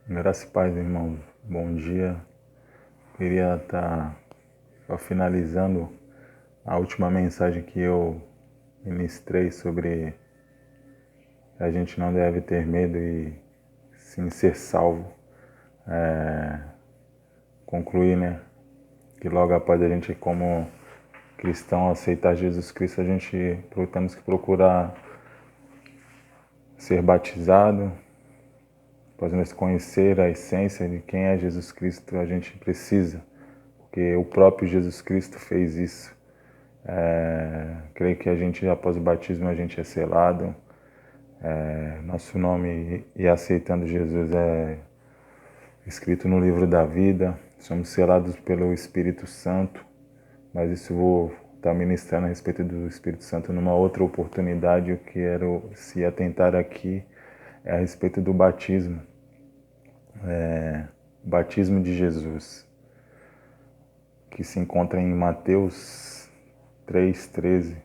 Graça e paz, irmãos. Bom dia. Queria estar só finalizando a última mensagem que eu ministrei sobre a gente não deve ter medo e sim ser salvo. Concluir, né? Que logo após a gente, como cristão, aceitar Jesus Cristo, a gente temos que procurar ser batizado. Podemos conhecer a essência de quem é Jesus Cristo, a gente precisa, porque o próprio Jesus Cristo fez isso. Creio que a gente, após o batismo, a gente é selado. Nosso nome, e aceitando Jesus, é escrito no livro da vida. Somos selados pelo Espírito Santo, mas isso vou estar ministrando a respeito do Espírito Santo numa outra oportunidade. Eu quero se atentar aqui a respeito do batismo. O batismo de Jesus, que se encontra em Mateus 3,13.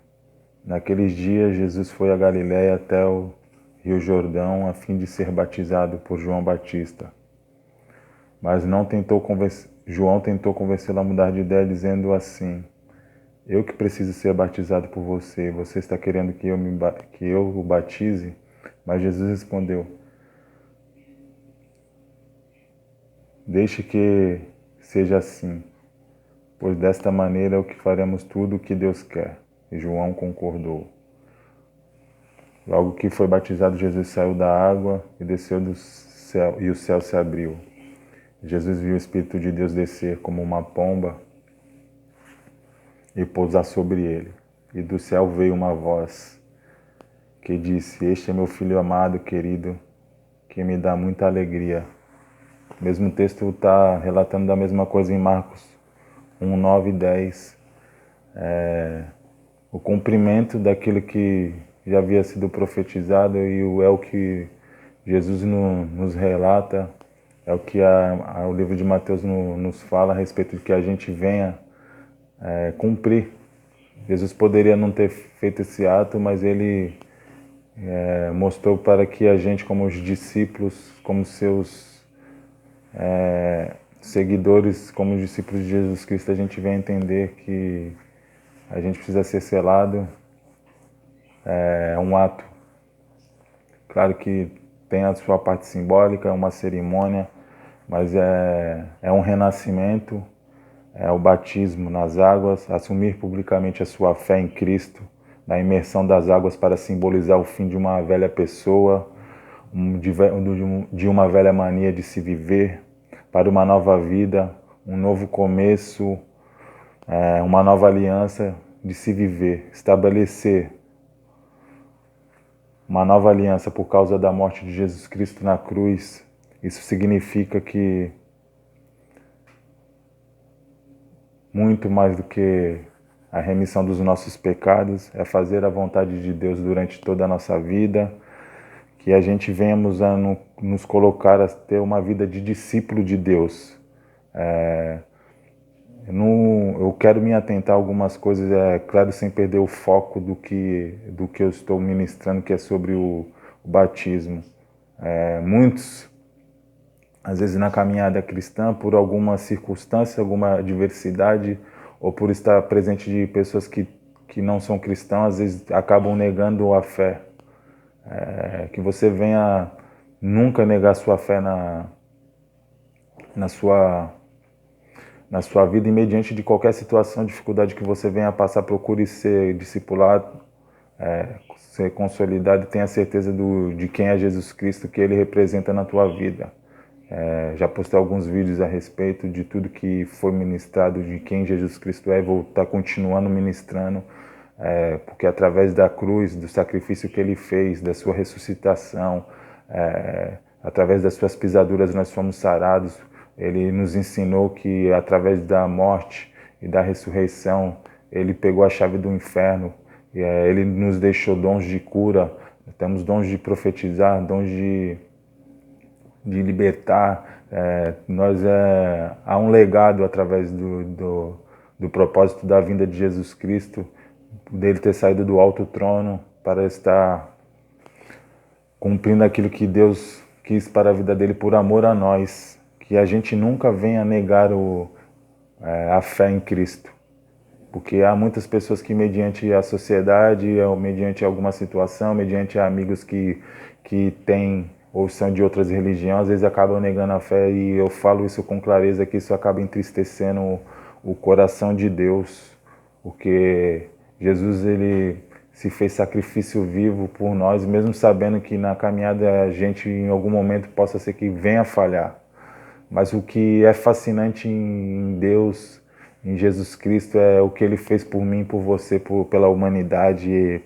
Naqueles dias, Jesus foi a Galiléia até o Rio Jordão a fim de ser batizado por João Batista. Mas João tentou convencê-lo a mudar de ideia, dizendo assim: eu que preciso ser batizado por você, você está querendo que eu o batize? Mas Jesus respondeu: deixe que seja assim, pois desta maneira é o que faremos tudo o que Deus quer. E João concordou. Logo que foi batizado, Jesus saiu da água e desceu do céu, e o céu se abriu. Jesus viu o Espírito de Deus descer como uma pomba e pousar sobre ele. E do céu veio uma voz que disse: este é meu filho amado, querido, que me dá muita alegria. O mesmo texto está relatando da mesma coisa em Marcos 1, 9 e 10. O cumprimento daquilo que já havia sido profetizado e é o que Jesus nos relata, é o que o livro de Mateus nos fala a respeito de que a gente venha cumprir. Jesus poderia não ter feito esse ato, mas ele mostrou para que a gente, como os discípulos, como seus seguidores, como os discípulos de Jesus Cristo, a gente venha entender que a gente precisa ser selado. É um ato, claro que tem a sua parte simbólica, é uma cerimônia, mas é um renascimento, é o batismo nas águas, assumir publicamente a sua fé em Cristo, na imersão das águas para simbolizar o fim de uma velha pessoa, de uma velha mania de se viver, para uma nova vida, um novo começo, uma nova aliança de se viver, estabelecer uma nova aliança por causa da morte de Jesus Cristo na cruz. Isso significa que muito mais do que a remissão dos nossos pecados, é fazer a vontade de Deus durante toda a nossa vida, que a gente venhamos a nos colocar a ter uma vida de discípulo de Deus. Eu quero me atentar a algumas coisas, claro, sem perder o foco do que eu estou ministrando, que é sobre o batismo. Muitos, às vezes na caminhada cristã, por alguma circunstância, alguma adversidade, ou por estar presente de pessoas que não são cristãos, às vezes acabam negando a fé. Que você venha nunca negar sua fé na sua vida, e mediante de qualquer situação, dificuldade que você venha passar, procure ser discipulado, ser consolidado e tenha certeza de quem é Jesus Cristo, que Ele representa na tua vida. Já postei alguns vídeos a respeito de tudo que foi ministrado, de quem Jesus Cristo é, e vou estar continuando ministrando, porque através da cruz, do sacrifício que Ele fez, da sua ressuscitação, através das suas pisaduras nós fomos sarados. Ele nos ensinou que através da morte e da ressurreição, Ele pegou a chave do inferno, e Ele nos deixou dons de cura, temos dons de profetizar, dons de libertar. Há um legado através do propósito da vinda de Jesus Cristo, dele ter saído do alto trono para estar cumprindo aquilo que quis para a vida dele por amor a nós, que a gente nunca venha negar a fé em Cristo. Porque há muitas pessoas que, mediante a sociedade, ou mediante alguma situação, mediante amigos que têm ou são de outras religiões, às vezes acabam negando a fé, e eu falo isso com clareza, que isso acaba entristecendo o coração de Deus, porque Jesus, ele se fez sacrifício vivo por nós, mesmo sabendo que na caminhada a gente em algum momento possa ser que venha a falhar. Mas o que é fascinante em Deus, em Jesus Cristo, é o que Ele fez por mim, por você, pela humanidade.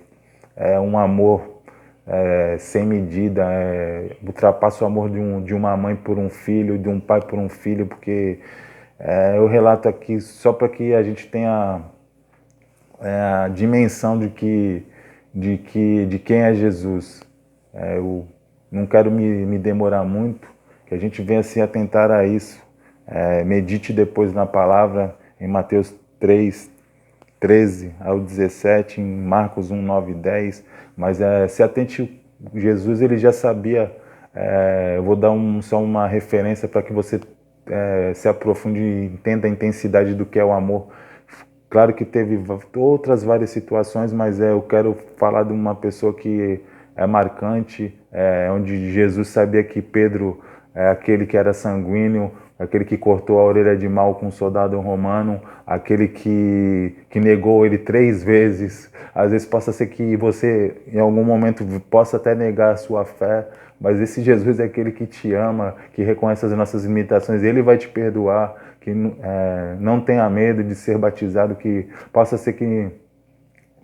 É um amor sem medida, ultrapassa o amor de uma mãe por um filho, de um pai por um filho, porque eu relato aqui só para que a gente tenha a dimensão de quem é Jesus. Eu não quero me demorar muito, que a gente venha se atentar a isso. Medite depois na palavra, em Mateus 3, 13 ao 17, em Marcos 1, 9 e 10. Mas se atente, Jesus, ele já sabia. Eu vou dar só uma referência para que você se aprofunde e entenda a intensidade do que é o amor. Claro que teve outras várias situações, mas eu quero falar de uma pessoa que é marcante, onde Jesus sabia que Pedro é aquele que era sanguíneo, aquele que cortou a orelha de Malco com um soldado romano, aquele que negou ele 3 vezes. Às vezes possa ser que você, em algum momento, possa até negar a sua fé, mas esse Jesus é aquele que te ama, que reconhece as nossas limitações, ele vai te perdoar, que não tenha medo de ser batizado, que possa ser que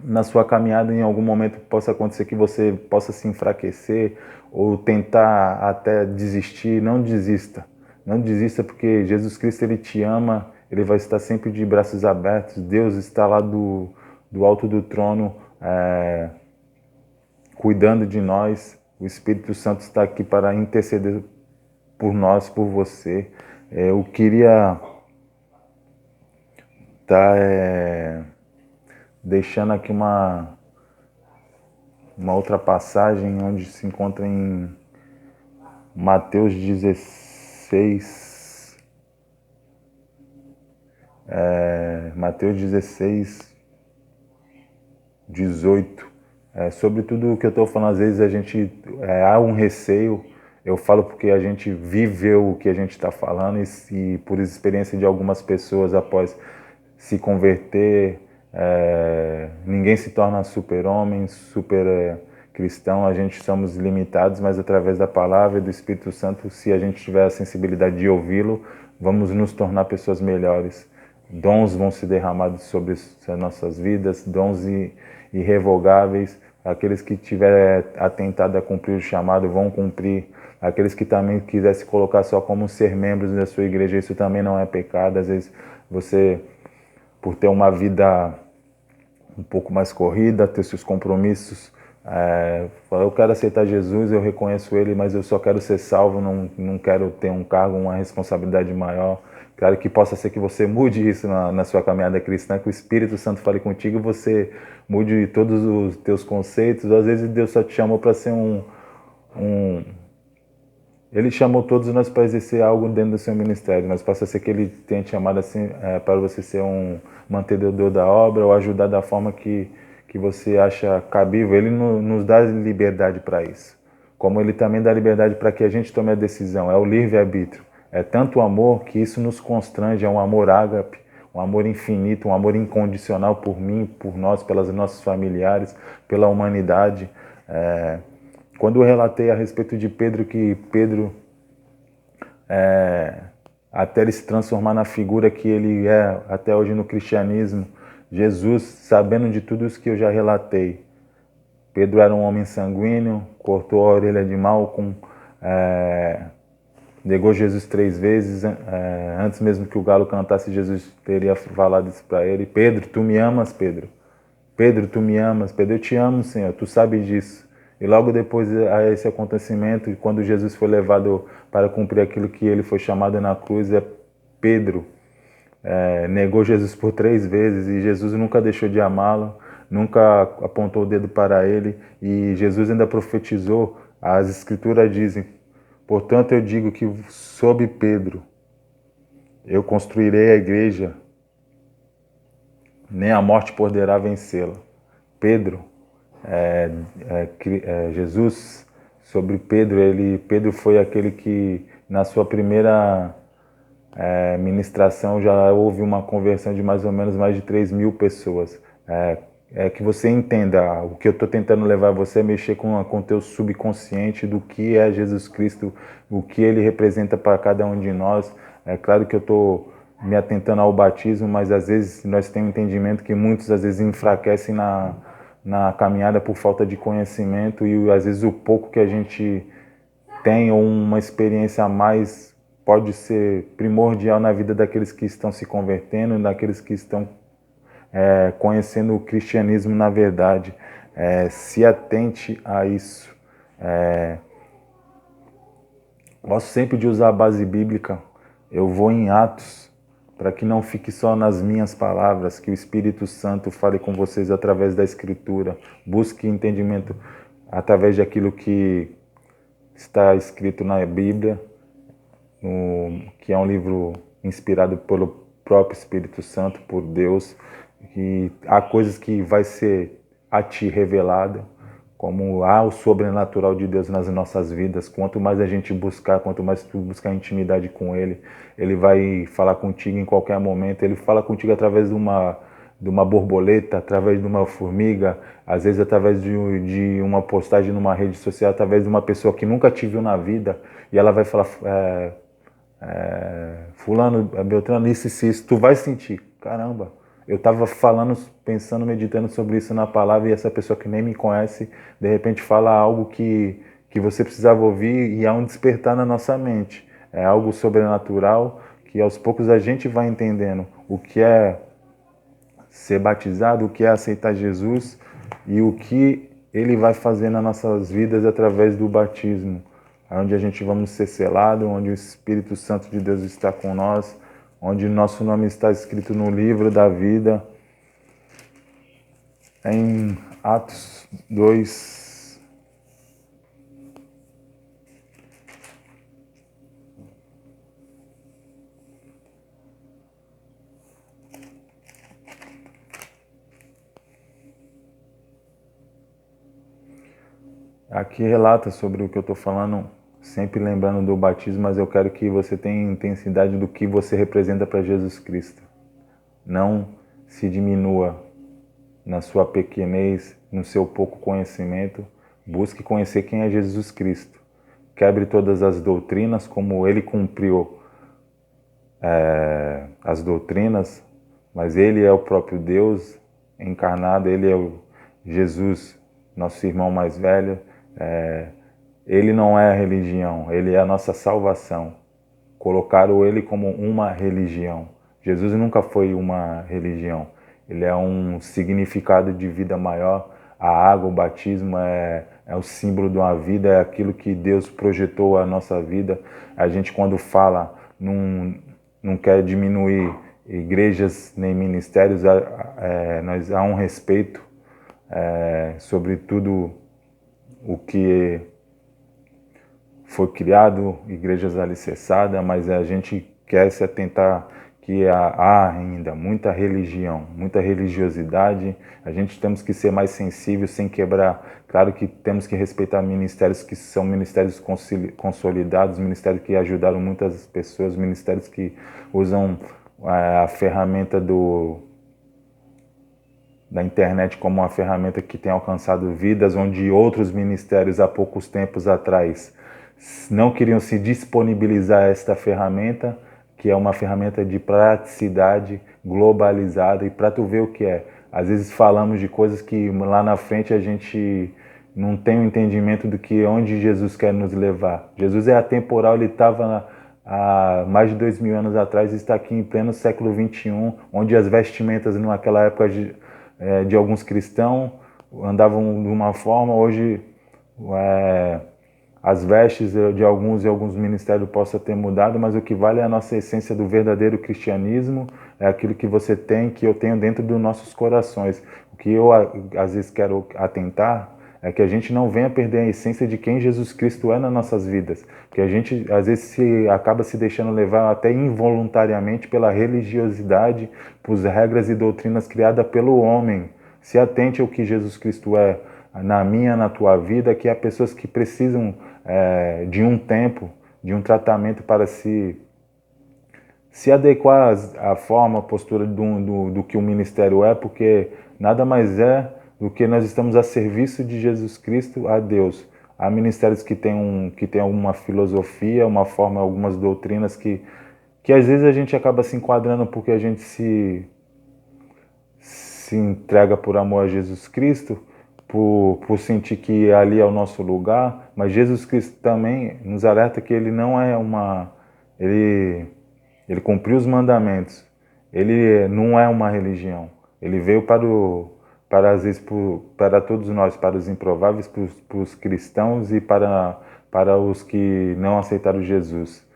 na sua caminhada em algum momento possa acontecer que você possa se enfraquecer ou tentar até desistir. Não desista, não desista, porque Jesus Cristo, ele te ama, ele vai estar sempre de braços abertos. Deus está lá do alto do trono cuidando de nós. O Espírito Santo está aqui para interceder por nós, por você. Eu queria estar deixando aqui uma outra passagem, onde se encontra em Mateus 16, Mateus 16, 18. Sobre tudo o que eu estou falando, às vezes há um receio. Eu falo porque a gente viveu o que a gente está falando, e por experiência de algumas pessoas após se converter, ninguém se torna super-homem, super-cristão. A gente somos limitados, mas através da palavra e do Espírito Santo, se a gente tiver a sensibilidade de ouvi-lo, vamos nos tornar pessoas melhores. Dons vão se derramar sobre as nossas vidas, dons irrevogáveis. Aqueles que tiverem atentado a cumprir o chamado vão cumprir. Aqueles que também quiserem se colocar só como ser membros da sua igreja, isso também não é pecado. Às vezes você, por ter uma vida um pouco mais corrida, ter seus compromissos, eu quero aceitar Jesus, eu reconheço Ele, mas eu só quero ser salvo, não quero ter um cargo, uma responsabilidade maior. Claro que possa ser que você mude isso na sua caminhada cristã, que o Espírito Santo fale contigo e você mude todos os teus conceitos. Às vezes Deus só te chamou para ser Ele chamou todos nós para exercer algo dentro do seu ministério, mas possa ser que Ele tenha te chamado assim para você ser um mantenedor da obra, ou ajudar da forma que você acha cabível. Ele nos dá liberdade para isso, como Ele também dá liberdade para que a gente tome a decisão. É o livre-arbítrio. É tanto amor que isso nos constrange, é um amor ágape, um amor infinito, um amor incondicional por mim, por nós, pelos nossos familiares, pela humanidade. Quando eu relatei a respeito de Pedro, que Pedro, até ele se transformar na figura que ele é até hoje no cristianismo, Jesus, sabendo de tudo isso que eu já relatei, Pedro era um homem sanguíneo, cortou a orelha de Malco, negou Jesus 3 vezes, antes mesmo que o galo cantasse, Jesus teria falado isso para ele: Pedro, tu me amas, Pedro? Pedro, tu me amas? Pedro, eu te amo, Senhor, tu sabes disso. E logo depois a esse acontecimento, quando Jesus foi levado para cumprir aquilo que ele foi chamado na cruz, Pedro negou Jesus por 3 vezes, e Jesus nunca deixou de amá-lo, nunca apontou o dedo para ele, e Jesus ainda profetizou. As escrituras dizem: Portanto, eu digo que sob Pedro eu construirei a igreja, nem a morte poderá vencê-la. Pedro, Jesus, sobre Pedro, Pedro foi aquele que na sua primeira ministração já houve uma conversão de mais ou menos mais de 3.000 pessoas. Que você entenda, o que eu estou tentando levar você a mexer com o teu subconsciente do que é Jesus Cristo, o que ele representa para cada um de nós. É claro que eu estou me atentando ao batismo, mas às vezes nós temos um entendimento que muitos às vezes enfraquecem na caminhada por falta de conhecimento, e às vezes o pouco que a gente tem ou uma experiência a mais pode ser primordial na vida daqueles que estão se convertendo, daqueles que estão conhecendo o cristianismo na verdade. Se atente a isso. Gosto sempre de usar a base bíblica. Eu vou em Atos, para que não fique só nas minhas palavras, que o Espírito Santo fale com vocês através da Escritura. Busque entendimento através daquilo que está escrito na Bíblia, que é um livro inspirado pelo próprio Espírito Santo, por Deus. E há coisas que vai ser a ti revelado, como há o sobrenatural de Deus nas nossas vidas. Quanto mais a gente buscar, quanto mais tu buscar intimidade com Ele, Ele vai falar contigo em qualquer momento. Ele fala contigo através de uma borboleta, através de uma formiga, às vezes através de uma postagem numa rede social, através de uma pessoa que nunca te viu na vida, e ela vai falar, fulano, Beltrano, isso, tu vai sentir, caramba, eu estava falando, pensando, meditando sobre isso na palavra, e essa pessoa que nem me conhece, de repente fala algo que você precisava ouvir, e há um despertar na nossa mente. É algo sobrenatural, que aos poucos a gente vai entendendo o que é ser batizado, o que é aceitar Jesus, e o que Ele vai fazer nas nossas vidas através do batismo, onde a gente vamos ser selado, onde o Espírito Santo de Deus está com nós, onde nosso nome está escrito no livro da vida. Em Atos 2, aqui relata sobre o que eu estou falando, sempre lembrando do batismo, mas eu quero que você tenha intensidade do que você representa para Jesus Cristo. Não se diminua na sua pequenez, no seu pouco conhecimento. Busque conhecer quem é Jesus Cristo. Quebre todas as doutrinas, como Ele cumpriu as doutrinas, mas Ele é o próprio Deus encarnado, Ele é o Jesus, nosso irmão mais velho. Ele não é a religião, Ele é a nossa salvação. Colocaram Ele como uma religião. Jesus nunca foi uma religião. Ele é um significado de vida maior. A água, o batismo é o símbolo de uma vida, é aquilo que Deus projetou a nossa vida. A gente, quando fala, não quer diminuir igrejas nem ministérios, há um respeito sobre tudo o que foi criado, igrejas alicerçadas, mas a gente quer se atentar que há ainda muita religião, muita religiosidade. A gente temos que ser mais sensível, sem quebrar. Claro que temos que respeitar ministérios que são ministérios consolidados, ministérios que ajudaram muitas pessoas, ministérios que usam a ferramenta da internet como uma ferramenta que tem alcançado vidas, onde outros ministérios há poucos tempos atrás não queriam se disponibilizar a esta ferramenta, que é uma ferramenta de praticidade globalizada. E para tu ver o que é, às vezes falamos de coisas que lá na frente a gente não tem o entendimento do que onde Jesus quer nos levar. Jesus é atemporal, ele estava há mais de 2.000 anos atrás e está aqui em pleno século XXI, onde as vestimentas naquela época de alguns cristãos andavam de uma forma, hoje as vestes de alguns e alguns ministérios possam ter mudado, mas o que vale é a nossa essência do verdadeiro cristianismo, é aquilo que você tem, que eu tenho dentro dos nossos corações. O que eu às vezes quero atentar é que a gente não venha perder a essência de quem Jesus Cristo é nas nossas vidas. Porque a gente, às vezes, acaba se deixando levar até involuntariamente pela religiosidade, por regras e doutrinas criadas pelo homem. Se atente ao que Jesus Cristo é na minha, na tua vida, que há pessoas que precisam de um tempo, de um tratamento para se adequar à forma, à postura do que o ministério é, porque nada mais é do que nós estamos a serviço de Jesus Cristo a Deus. Há ministérios que têm alguma filosofia, uma forma, algumas doutrinas que às vezes a gente acaba se enquadrando porque a gente se entrega por amor a Jesus Cristo, por sentir que ali é o nosso lugar, mas Jesus Cristo também nos alerta que ele não é ele cumpriu os mandamentos. Ele não é uma religião. Ele veio para às vezes, para todos nós, para os improváveis, para os cristãos e para os que não aceitaram Jesus.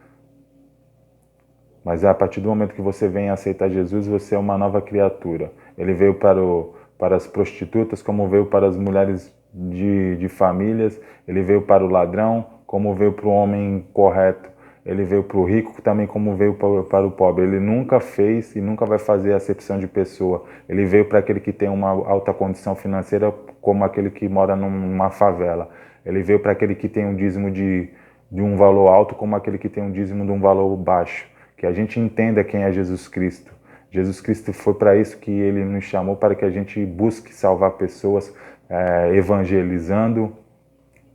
Mas a partir do momento que você vem aceitar Jesus, você é uma nova criatura. Ele veio para as prostitutas, como veio para as mulheres de famílias. Ele veio para o ladrão, como veio para o homem correto. Ele veio para o rico também, como veio para o pobre. Ele nunca fez e nunca vai fazer acepção de pessoa. Ele veio para aquele que tem uma alta condição financeira, como aquele que mora numa favela. Ele veio para aquele que tem um dízimo de um valor alto, como aquele que tem um dízimo de um valor baixo. Que a gente entenda quem é Jesus Cristo. Jesus Cristo foi para isso que ele nos chamou, para que a gente busque salvar pessoas, evangelizando,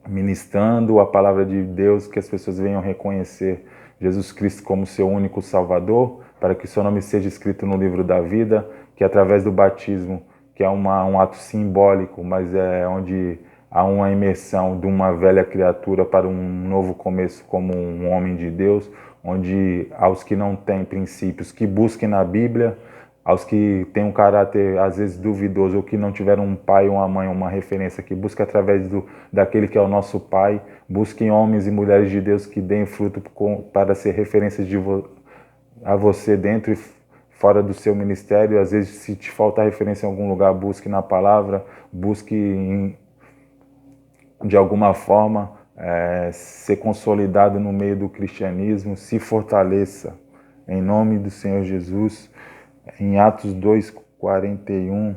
ministrando a palavra de Deus, que as pessoas venham reconhecer Jesus Cristo como seu único Salvador, para que seu nome seja escrito no livro da vida, que através do batismo, que é um ato simbólico, mas é onde há uma imersão de uma velha criatura para um novo começo como um homem de Deus, onde aos que não têm princípios, que busquem na Bíblia, aos que têm um caráter às vezes duvidoso ou que não tiveram um pai ou uma mãe, uma referência, que busquem através daquele que é o nosso Pai, busquem homens e mulheres de Deus que deem fruto para ser referências a você dentro e fora do seu ministério. Às vezes, se te faltar referência em algum lugar, busque na palavra, busque de alguma forma ser consolidado no meio do cristianismo, se fortaleça em nome do Senhor Jesus. Em Atos 2:41,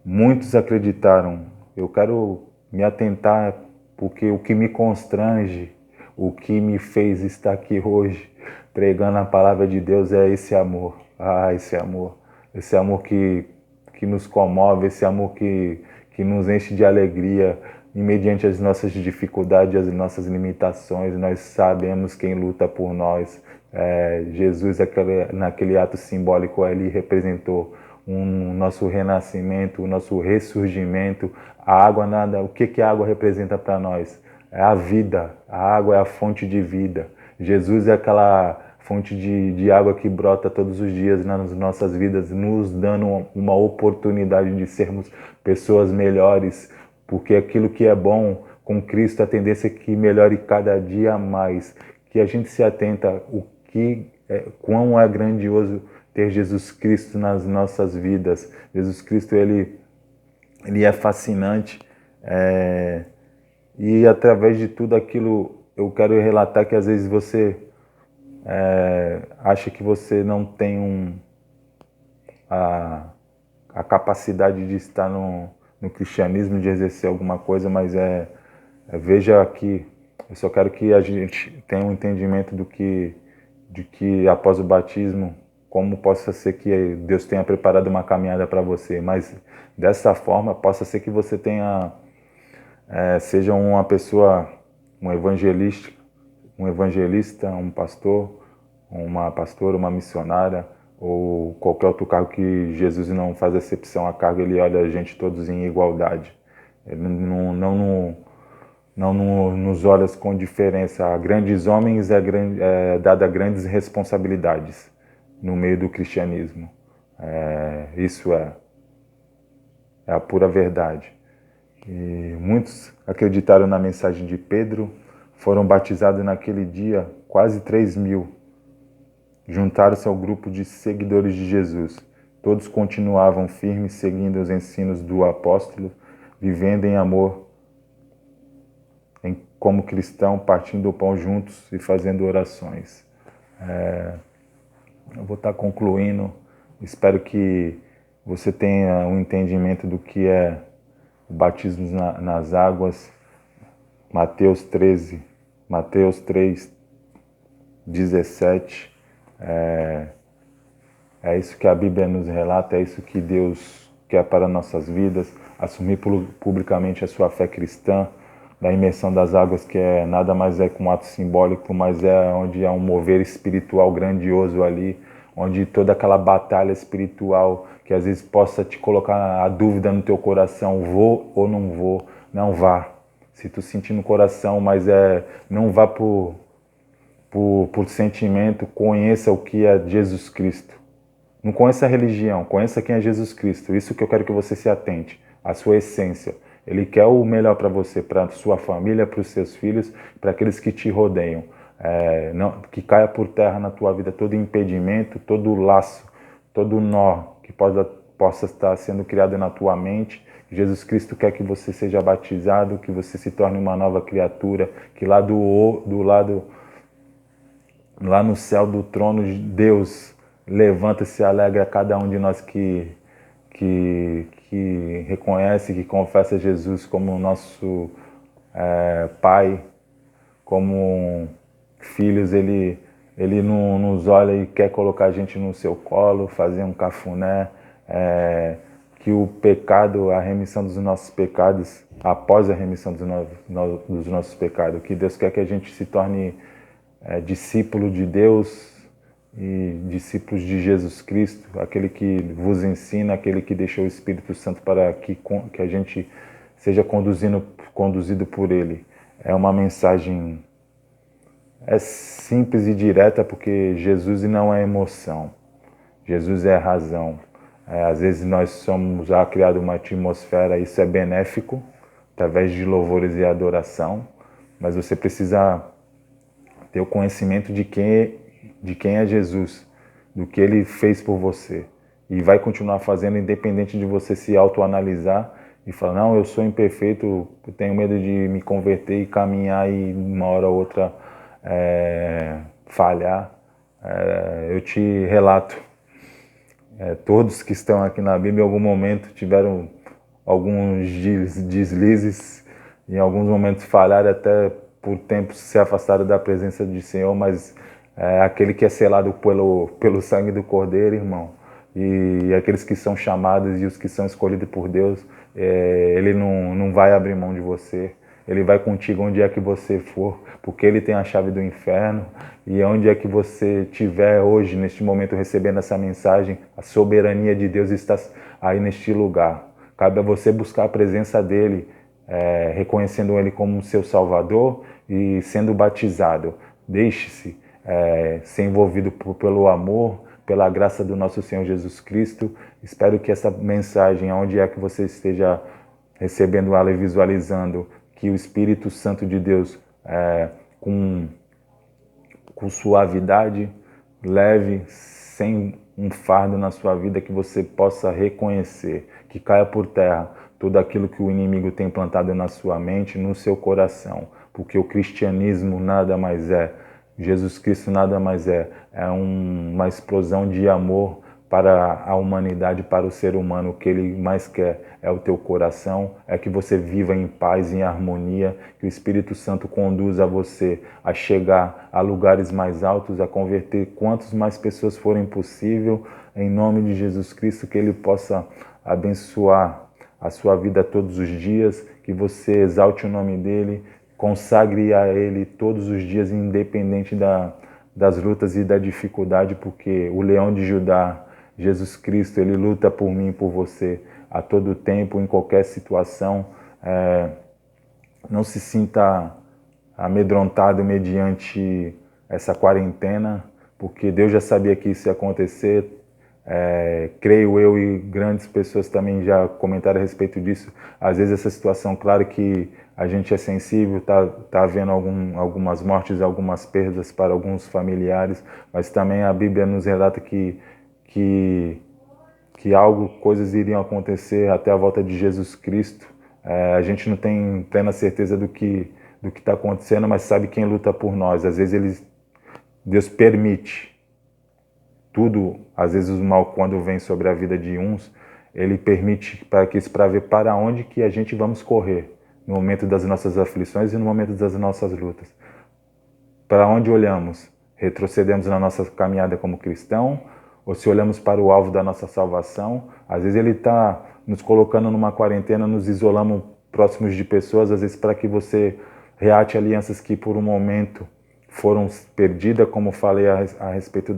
muitos acreditaram. Eu quero me atentar porque o que me constrange, o que me fez estar aqui hoje pregando a palavra de Deus é esse amor. Esse amor que nos comove, esse amor que nos enche de alegria e mediante as nossas dificuldades, as nossas limitações. Nós sabemos quem luta por nós. Jesus, naquele ato simbólico, ele representou nosso renascimento, o nosso ressurgimento. A água nada. O que a água representa para nós? É a vida. A água é a fonte de vida. Jesus é aquela fonte de água que brota todos os dias nas nossas vidas, nos dando uma oportunidade de sermos pessoas melhores, porque aquilo que é bom com Cristo, a tendência é que melhore cada dia mais, que a gente se atenta quão é grandioso ter Jesus Cristo nas nossas vidas. Jesus Cristo, ele é fascinante, e através de tudo aquilo eu quero relatar que às vezes você acha que você não tem a capacidade de estar no cristianismo, de exercer alguma coisa, mas veja aqui, eu só quero que a gente tenha um entendimento de que após o batismo, como possa ser que Deus tenha preparado uma caminhada para você, mas dessa forma possa ser que você seja uma pessoa, um evangelista, um pastor, uma pastora, uma missionária, ou qualquer outro cargo que Jesus não faz exceção a cargo, ele olha a gente todos em igualdade. Ele não nos olha com diferença. A grandes homens é dada grandes responsabilidades no meio do cristianismo. Isso é a pura verdade. E muitos acreditaram na mensagem de Pedro, foram batizados naquele dia, quase 3.000. Juntaram-se ao grupo de seguidores de Jesus. Todos continuavam firmes, seguindo os ensinos do apóstolo, vivendo em amor como cristão, partindo o pão juntos e fazendo orações. Eu vou estar concluindo. Espero que você tenha um entendimento do que é o batismo nas águas. Mateus 3:17. É isso que a Bíblia nos relata, é isso que Deus quer para nossas vidas. Assumir publicamente a sua fé cristã, da imersão das águas, que nada mais é que um ato simbólico, mas é onde há um mover espiritual grandioso ali, onde toda aquela batalha espiritual que às vezes possa te colocar a dúvida no teu coração, vou ou não vou, não vá. Se tu sentir no coração, mas não vá por sentimento, conheça o que é Jesus Cristo. Não conheça a religião, conheça quem é Jesus Cristo. Isso que eu quero que você se atente, a sua essência. Ele quer o melhor para você, para a sua família, para os seus filhos, para aqueles que te rodeiam. Que caia por terra na tua vida todo impedimento, todo laço, todo nó que possa estar sendo criado na tua mente. Jesus Cristo quer que você seja batizado, que você se torne uma nova criatura, que lá no céu do trono, Deus levanta-se e alegra a cada um de nós que reconhece, que confessa Jesus como nosso Pai, como filhos. Ele não nos olha e quer colocar a gente no seu colo, fazer um cafuné, que o pecado, a remissão dos nossos pecados, após a remissão dos nossos pecados, que Deus quer que a gente se torne discípulo de Deus e discípulos de Jesus Cristo, aquele que vos ensina, aquele que deixou o Espírito Santo para que a gente seja conduzido por Ele. É uma mensagem simples e direta, porque Jesus não é emoção, Jesus é razão. Às vezes nós somos já criado uma atmosfera, isso é benéfico, através de louvores e adoração, mas você precisa ter o conhecimento de quem é Jesus, do que Ele fez por você. E vai continuar fazendo, independente de você se autoanalisar e falar, não, eu sou imperfeito, eu tenho medo de me converter e caminhar e uma hora ou outra falhar. Eu te relato, todos que estão aqui na Bíblia em algum momento tiveram alguns deslizes, em alguns momentos falharam, até por tempo se afastaram da presença do Senhor, mas aquele que é selado pelo sangue do Cordeiro, irmão, e aqueles que são chamados e os que são escolhidos por Deus, Ele não vai abrir mão de você. Ele vai contigo onde é que você for, porque Ele tem a chave do inferno. E onde é que você estiver hoje, neste momento, recebendo essa mensagem, a soberania de Deus está aí neste lugar. Cabe a você buscar a presença dEle, reconhecendo Ele como seu Salvador e sendo batizado. Deixe-se ser envolvido pelo amor, pela graça do nosso Senhor Jesus Cristo. Espero que essa mensagem, onde é que você esteja recebendo ela e visualizando, que o Espírito Santo de Deus, com suavidade, leve, sem um fardo na sua vida, que você possa reconhecer, que caia por terra tudo aquilo que o inimigo tem plantado na sua mente, no seu coração, porque o cristianismo nada mais é, Jesus Cristo nada mais é uma explosão de amor para a humanidade, para o ser humano. O que Ele mais quer é o teu coração, é que você viva em paz, em harmonia, que o Espírito Santo conduza você a chegar a lugares mais altos, a converter quantas mais pessoas forem possível, em nome de Jesus Cristo, que Ele possa abençoar a sua vida todos os dias, que você exalte o nome dEle, consagre a Ele todos os dias, independente das lutas e da dificuldade, porque o leão de Judá, Jesus Cristo, Ele luta por mim e por você a todo tempo, em qualquer situação. Não se sinta amedrontado mediante essa quarentena, porque Deus já sabia que isso ia acontecer. Creio eu, e grandes pessoas também já comentaram a respeito disso. Às vezes essa situação, claro que a gente é sensível, tá havendo algumas mortes, algumas perdas para alguns familiares, mas também a Bíblia nos relata que coisas iriam acontecer até a volta de Jesus Cristo. A gente não tem plena certeza do que está acontecendo, mas sabe quem luta por nós. Às vezes Deus permite tudo, às vezes o mal quando vem sobre a vida de uns, ele permite para ver para onde que a gente vamos correr no momento das nossas aflições e no momento das nossas lutas. Para onde olhamos? Retrocedemos na nossa caminhada como cristão? Ou se olhamos para o alvo da nossa salvação? Às vezes ele está nos colocando numa quarentena, nos isolamos próximos de pessoas, às vezes para que você reate alianças que por um momento foram perdidas, como falei a respeito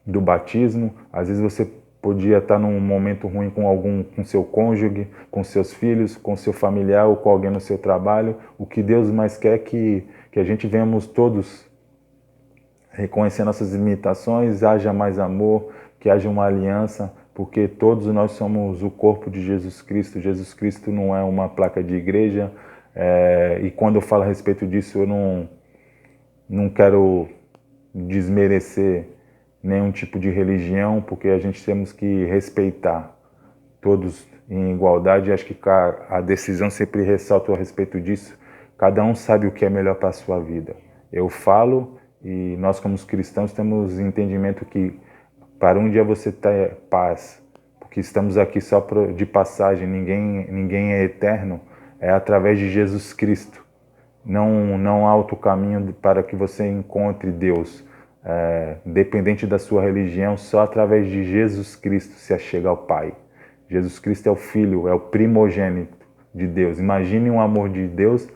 do batismo. Às vezes você podia estar num momento ruim com seu cônjuge, com seus filhos, com seu familiar ou com alguém no seu trabalho. O que Deus mais quer é que a gente venhamos todos reconhecer nossas limitações, haja mais amor, que haja uma aliança, porque todos nós somos o corpo de Jesus Cristo. Jesus Cristo não é uma placa de igreja, e quando eu falo a respeito disso, eu não quero desmerecer nenhum tipo de religião, porque a gente temos que respeitar todos em igualdade. Acho que a decisão sempre ressalta a respeito disso. Cada um sabe o que é melhor para a sua vida. Eu falo, e nós como cristãos temos entendimento que para um dia você ter paz, porque estamos aqui só de passagem, ninguém é eterno, é através de Jesus Cristo. Não há outro caminho para que você encontre Deus. Independente da sua religião, só através de Jesus Cristo se achega ao Pai. Jesus Cristo é o Filho, é o primogênito de Deus. Imagine um amor de Deus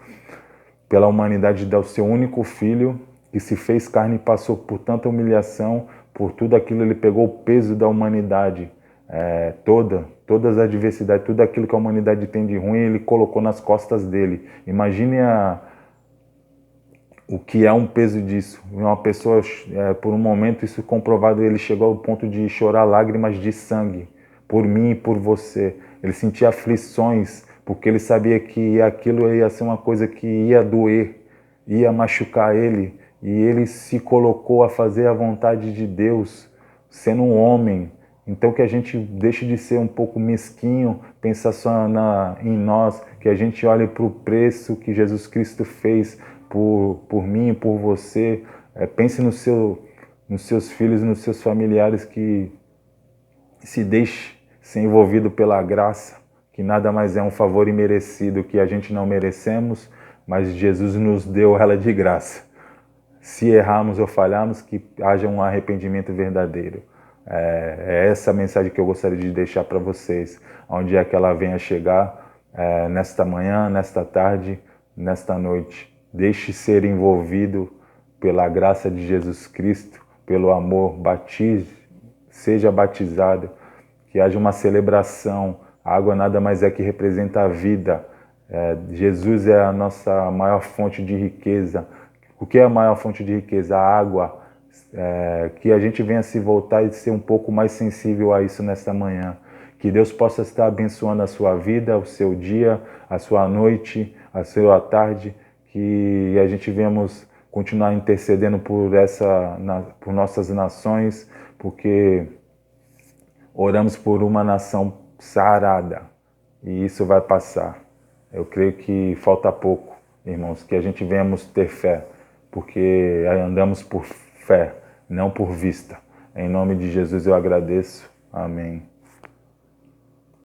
pela humanidade, de dar o seu único Filho, que se fez carne e passou por tanta humilhação, por tudo aquilo. Ele pegou o peso da humanidade, todas as adversidades, tudo aquilo que a humanidade tem de ruim, ele colocou nas costas dele. Imagine o que é um peso disso. Uma pessoa, por um momento, isso comprovado, ele chegou ao ponto de chorar lágrimas de sangue, por mim e por você. Ele sentia aflições, porque ele sabia que aquilo ia ser uma coisa que ia doer, ia machucar ele, e ele se colocou a fazer a vontade de Deus, sendo um homem. Então que a gente deixe de ser um pouco mesquinho, pensar só em nós, que a gente olhe para o preço que Jesus Cristo fez por mim e por você. Pense nos seus filhos, nos seus familiares, que se deixe ser envolvido pela graça, que nada mais é um favor imerecido, que a gente não merecemos, mas Jesus nos deu ela de graça. Se errarmos ou falharmos, que haja um arrependimento verdadeiro. É essa a mensagem que eu gostaria de deixar para vocês, onde é que ela venha chegar, nesta manhã, nesta tarde, nesta noite. Deixe ser envolvido pela graça de Jesus Cristo, pelo amor, seja batizado, que haja uma celebração. A água nada mais é que representa a vida. Jesus é a nossa maior fonte de riqueza. O que é a maior fonte de riqueza? A água. Que a gente venha se voltar e ser um pouco mais sensível a isso nesta manhã. Que Deus possa estar abençoando a sua vida, o seu dia, a sua noite, a sua tarde. Que a gente venhamos continuar intercedendo por nossas nações, porque oramos por uma nação sarada, e isso vai passar. Eu creio que falta pouco, irmãos, que a gente venhamos ter fé, porque andamos por fé, não por vista. Em nome de Jesus eu agradeço. Amém.